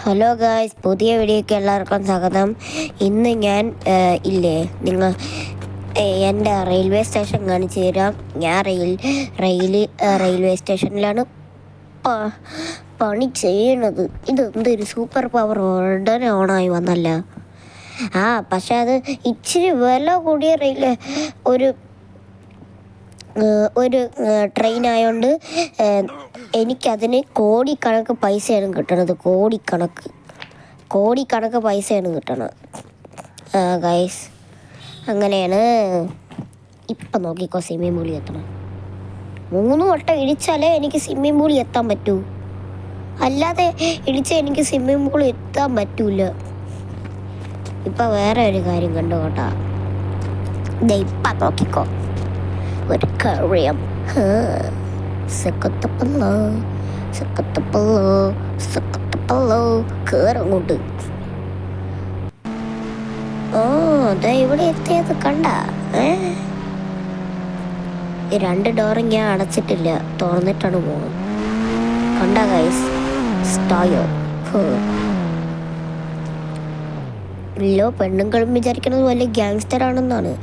Hello guys, പുതിയ വീഡിയോയ്ക്ക് എല്ലാവർക്കും സ്വാഗതം. ഇന്ന് ഞാൻ നിങ്ങൾ എൻ്റെ റെയിൽവേ സ്റ്റേഷൻ കാണിച്ചു തരാം. ഞാൻ റെയിൽവേ സ്റ്റേഷനിലാണ് പണി ചെയ്യണത്. ഇതെന്തൊരു സൂപ്പർ പവർ ഉടനെ ഓണായി വന്നല്ല. പക്ഷെ അത് ഇച്ചിരി വില കൂടിയ ഒരു ട്രെയിൻ ആയതുകൊണ്ട് എനിക്കതിന് കോടിക്കണക്ക് പൈസയാണ് കിട്ടണത്. കോടിക്കണക്ക് പൈസയാണ് കിട്ടണത് ഗൈസ്. അങ്ങനെയാണ്. ഇപ്പം നോക്കിക്കോ, സ്വിമ്മിംഗ് പൂളിൽ എത്തണം. 3 വട്ടം ഇടിച്ചാലേ എനിക്ക് സ്വിമ്മിംഗ് പൂളിൽ എത്താൻ പറ്റൂ, അല്ലാതെ ഇടിച്ചാൽ എനിക്ക് സ്വിമ്മിംഗ് പൂളിൽ എത്താൻ പറ്റൂല. ഇപ്പം വേറെ ഒരു കാര്യം കണ്ടു കേട്ടാ. ഇപ്പം നോക്കിക്കോ, ഒരു കാര്യം. കേറങ്ങോട്ട്. അതാ ഇവിടെ എത്തിയത് കണ്ട. ഈ 2 ഡോറും ഞാൻ അടച്ചിട്ടില്ല, തുറന്നിട്ടാണ് പോകുന്നത്. കണ്ട ഗൈസ്, സ്റ്റോയോ. ഇല്ലോ പെണ്ണുങ്ങളും വിചാരിക്കുന്നത് വലിയ ഗ്യാങ്സ്റ്റർ ആണെന്നാണ്.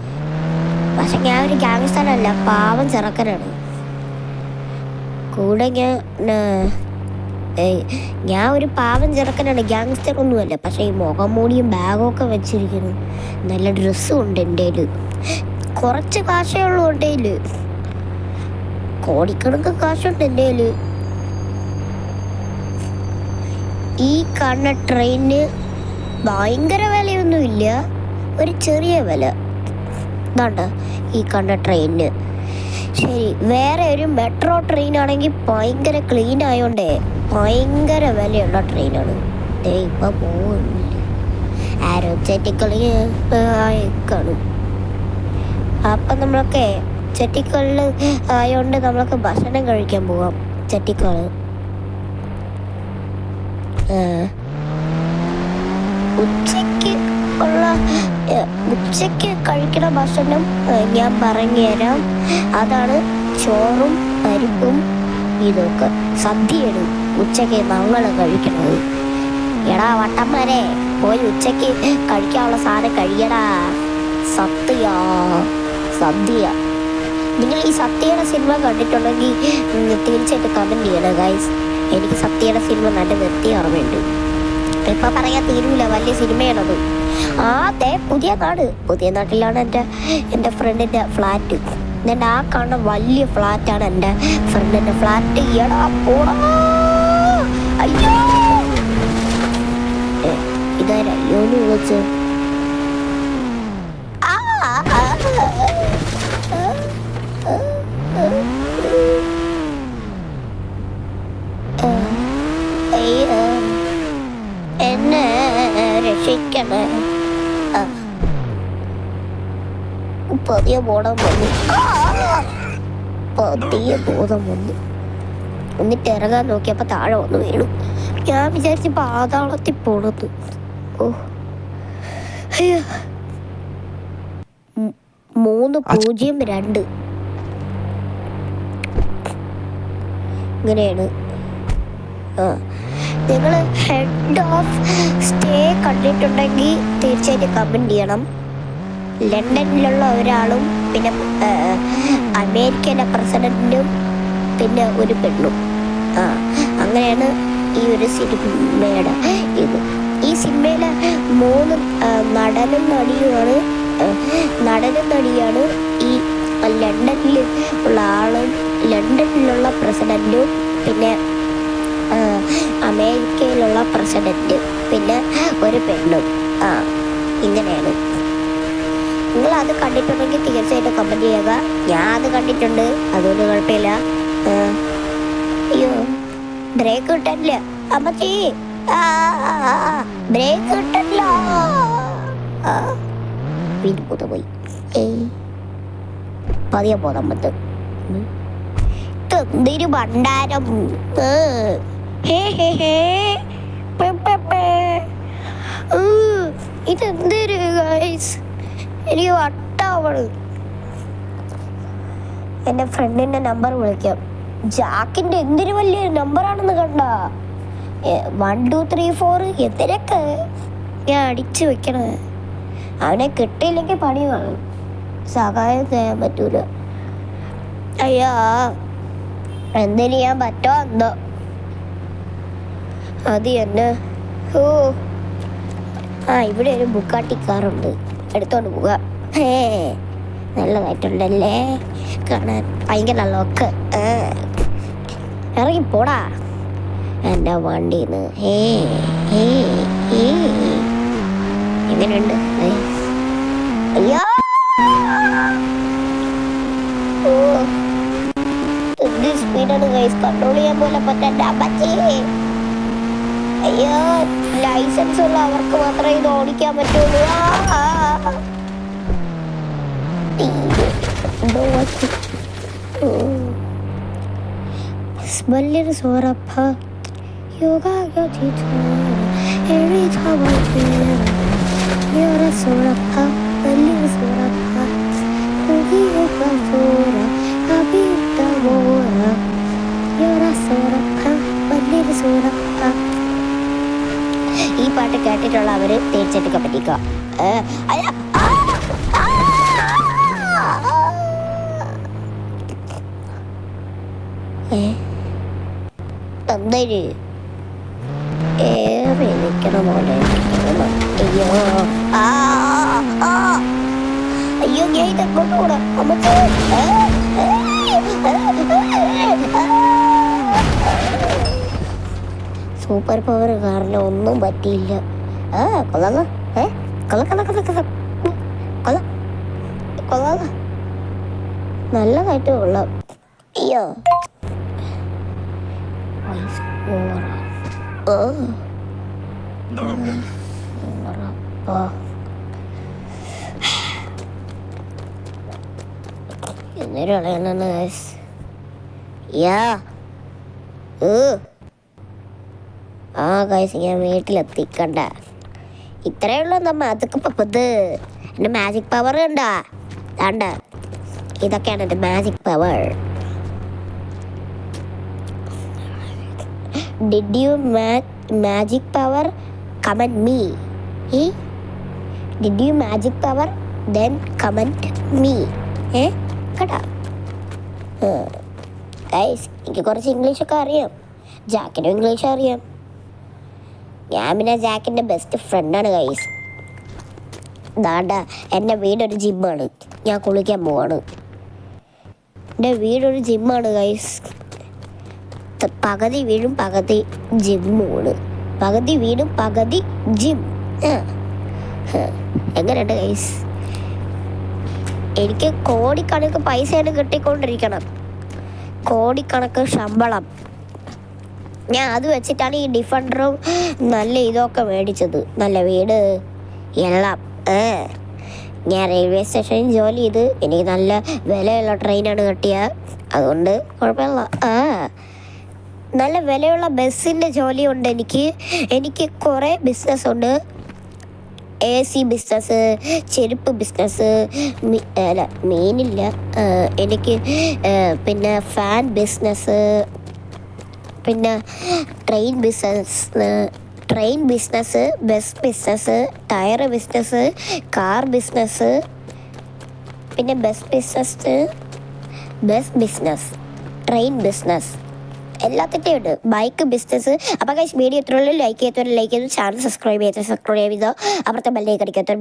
പക്ഷെ ഞാൻ ഒരു ഗ്യാങ്സ്റ്റർ അല്ല, പാവം ചെറുക്കനാണ്. കൂടെ ഞാൻ ഒരു പാവം ചെറുക്കനാണ്, ഗ്യാങ്സ്റ്റർ ഒന്നുമല്ല. പക്ഷെ ഈ മുഖം മൂടിയും ബാഗൊക്കെ വെച്ചിരിക്കുന്നു. നല്ല ഡ്രസ്സും ഉണ്ട് എൻ്റെ കയ്യിൽ. കുറച്ച് കാശേ ഉള്ളൂ എൻ്റെ കയ്യിൽ. കോടിക്കണക്ക് കാശുണ്ട് എൻ്റെ കയ്യിൽ. ഈ കാണുന്ന ട്രെയിനിന് ഭയങ്കര വിലയൊന്നുമില്ല, ഒരു ചെറിയ വില. ഇതാണ്ട ഈ കണ്ട ട്രെയിനിന്. ശരി, വേറെ ഒരു മെട്രോ ട്രെയിൻ ആണെങ്കിൽ ഭയങ്കര ക്ലീൻ ആയോണ്ടേ ഭയങ്കര വിലയുള്ള ട്രെയിനാണ്. ഇപ്പം പോകുന്നില്ല, ആരോഗ്യറ്റിക്കളി കാണും. അപ്പം നമ്മളൊക്കെ ചെട്ടിക്കളിൽ ആയോണ്ട് നമ്മളൊക്കെ ഭക്ഷണം കഴിക്കാൻ പോവാം. ചെട്ടിക്കള് ഉച്ചയ്ക്ക് കഴിക്കുന്ന ഭക്ഷണം ഞാൻ പറഞ്ഞുതരാം. അതാണ് ചോറും പരിപ്പും ഇതൊക്കെ. സദ്യയാണ് ഉച്ചയ്ക്ക് ഞങ്ങൾ കഴിക്കുന്നത്. എടാ വട്ടന്മാരെ, പോയി ഉച്ചയ്ക്ക് കഴിക്കാനുള്ള സാധനം കഴിയടാ. സദ്യ. നിങ്ങൾ ഈ സത്യയുടെ സിനിമ കണ്ടിട്ടുണ്ടെങ്കിൽ തീർച്ചയായിട്ടും കമൻറ്റ് ചെയ്യണം ഗൈസ്. എനിക്ക് സത്യയുടെ സിനിമ നല്ല നിർത്തി ഓർമ്മയുണ്ട്. ഇപ്പൊ പറയാൻ തീരൂല, വലിയ സിനിമയാണത്. അതെ, പുതിയ നാട്ടിലാണ് എൻ്റെ ഫ്രണ്ടിൻ്റെ ഫ്ലാറ്റ്. എൻ്റെ ആ കാണുന്ന വലിയ ഫ്ലാറ്റാണ് എൻ്റെ ഫ്രണ്ടിൻ്റെ ഫ്ലാറ്റ്. എടാ പോടാ, അയ്യോ ഇതാരല്ലോന്ന് വിളിച്ച്. എന്നെ രക്ഷിക്കണേ. പതിയെ ബോധം വന്നു. എന്നിട്ട് ഇറങ്ങാൻ നോക്കിയപ്പോ താഴെ വന്ന് വീണു. ഞാൻ വിചാരിച്ച് പാതാളത്തിൽ പോണത്. 302 ഇങ്ങനെയാണ്. നിങ്ങൾ ഹെഡ് ഓഫ് സ്റ്റേ കണ്ടിട്ടുണ്ടെങ്കിൽ തീർച്ചയായിട്ടും കമൻറ്റ് ചെയ്യണം. ലണ്ടനിലുള്ള ഒരാളും പിന്നെ അമേരിക്കയിലെ പ്രസിഡന്റും പിന്നെ ഒരു പെണ്ണും. അങ്ങനെയാണ് ഈ ഒരു സിനിമയുടെ ഇത്. ഈ സിനിമയിലെ 3 നടനും നടിയാണ് ഈ ലണ്ടനിൽ ഉള്ള ആളും, ലണ്ടനിലുള്ള പ്രസിഡന്റും പിന്നെ അമേരിക്കയിലുള്ള പ്രസിഡന്റ് പിന്നെ ഒരു പെണ്ണും. ഇങ്ങനെയാണ്. നിങ്ങൾ അത് കണ്ടിട്ടുണ്ടെങ്കിൽ തീർച്ചയായിട്ടും കമൻറ്റ് ചെയ്യുക. ഞാൻ അത് കണ്ടിട്ടുണ്ട്, അതുകൊണ്ട് കുഴപ്പമില്ല. അയ്യോ, ബ്രേക്ക് കിട്ടാനില്ല അമ്മച്ചി, ബ്രേക്ക് കിട്ടില്ല. വീണ്ടും പോയി പതിയെ പോകാൻ പറ്റും. എന്തൊരു ഭണ്ഡാരം. ഇതെന്തൊരു ഗൈസ്, എനിക്ക് വട്ടാവണ്. എൻ്റെ ഫ്രണ്ടിൻ്റെ നമ്പർ വിളിക്കാം. ജാക്കിൻ്റെ എന്തൊരു വലിയ നമ്പറാണെന്ന് കണ്ട. 1 2 3 4 എന്തിനൊക്കെ ഞാൻ അടിച്ചു വെക്കണേ. അവനെ കിട്ടിയില്ലെങ്കിൽ പണി കാണും, സഹായം ചെയ്യാൻ പറ്റൂല. അയ്യാ എന്തിനു ചെയ്യാൻ പറ്റോ എന്തോ. അത് തന്നെ. ഓ ഇവിടെ ഒരു ബുക്കാട്ടി കാറുണ്ട്, എടുത്തോണ്ട് പോവുക. നല്ലതായിട്ടുണ്ടല്ലേ കാണാൻ, ഭയങ്കര ലോക്ക്. ഇറങ്ങി പോടാ എൻ്റെ വണ്ടിന്ന്. എങ്ങനെയുണ്ട്? അയ്യോ സ്പീഡാണ് ഗൈസ്, കൺട്രോൾ ചെയ്യാൻ പോലെ പറ്റണ്ട. അയ്യോ ലൈസൻസ് ഉള്ള അവർക്ക് മാത്രമേ ഇത് ഓടിക്കാൻ പറ്റുള്ളൂ. വലിയൊരു സോറപ്പ യോഗ സോറപ്പ വലിയൊരു സോറപ്പ വലിയൊരു സോറപ്പ. ഈ പാട്ട് കേട്ടിട്ടുള്ളവര് തീർച്ചയായിട്ടും കപ്പറ്റിക്കുക. എന്തായാലും ഏറെ നിൽക്കണ പോലെ. അയ്യോ അയ്യോ ഞാൻ ഇതെങ്ങോട്ട് കൂടാ. സൂപ്പർ പവർ കാരണം ഒന്നും പറ്റിയില്ല. കൊള്ളാം നല്ലതായിട്ട് കൊള്ളാം. അയ്യോ എന്നൊരാളാണ് ഗൈസ്. ഞാൻ വീട്ടിലെത്തിക്കണ്ട, ഇത്രയേ ഉള്ളൂ. നമ്മ അതൊക്കെ പപ്പത് എൻ്റെ മാജിക് പവർ ഉണ്ടാ താണ്ട. ഇതൊക്കെയാണ് എൻ്റെ magic power. Did you magic power? Comment me. Did you magic power? Then comment me. കേട്ടാ ഗൈസ്, എനിക്ക് കുറച്ച് ഇംഗ്ലീഷൊക്കെ അറിയാം. ജാക്കിനും ഇംഗ്ലീഷ് അറിയാം. ഞാൻ പിന്നെ ജാക്കിൻ്റെ ബെസ്റ്റ് ഫ്രണ്ടാണ് ഗൈസ്. ദാണ്ട എൻ്റെ വീടൊരു ജിമ്മാണ്, ഞാൻ കുളിക്കാൻ പോവാണ്. എൻ്റെ വീടൊരു ജിമ്മാണ് ഗൈസ്. പകുതി വീടും പകുതി ജിമ്മുമാണ്. പകുതി വീടും പകുതി ജിം. എങ്ങനെയുണ്ട് ഗൈസ്? എനിക്ക് കോടിക്കണക്ക് പൈസയാണ് കിട്ടിക്കൊണ്ടിരിക്കണം, കോടിക്കണക്ക് ശമ്പളം. ഞാൻ അത് വെച്ചിട്ടാണ് ഈ ഡിഫൻഡറും നല്ല ഇതൊക്കെ മേടിച്ചത്, നല്ല വീട് എല്ലാം. ഞാൻ റെയിൽവേ സ്റ്റേഷനിൽ ജോലി ചെയ്ത് എനിക്ക് നല്ല വിലയുള്ള ട്രെയിനാണ് കിട്ടിയത്, അതുകൊണ്ട് കുഴപ്പമില്ല. നല്ല വിലയുള്ള ബസ്സിൻ്റെ ജോലിയുണ്ട് എനിക്ക് കുറേ ബിസിനസ്സുണ്ട്. AC ബിസിനസ്, ചെരുപ്പ് ബിസിനസ്, മീനില്ല എനിക്ക്, പിന്നെ ഫാൻ ബിസിനസ്, പിന്നെ train business, bus business, tyre business, car business, പിന്നെ ബസ് ബിസിനസ്, ട്രെയിൻ ബിസിനസ്, എല്ലാത്തിൻ്റെയും ഉണ്ട്. Bike business. അപ്പോൾ ഗൈസ് വീഡിയോ ഇത്രയുള്ളൂ. ലൈക്ക് ചെയ്തോ, ചാനൽ സബ്സ്ക്രൈബ് ചെയ്തോ, അപ്പുറത്തെ ബെല്ലേക്ക് അടിക്കാത്തവർ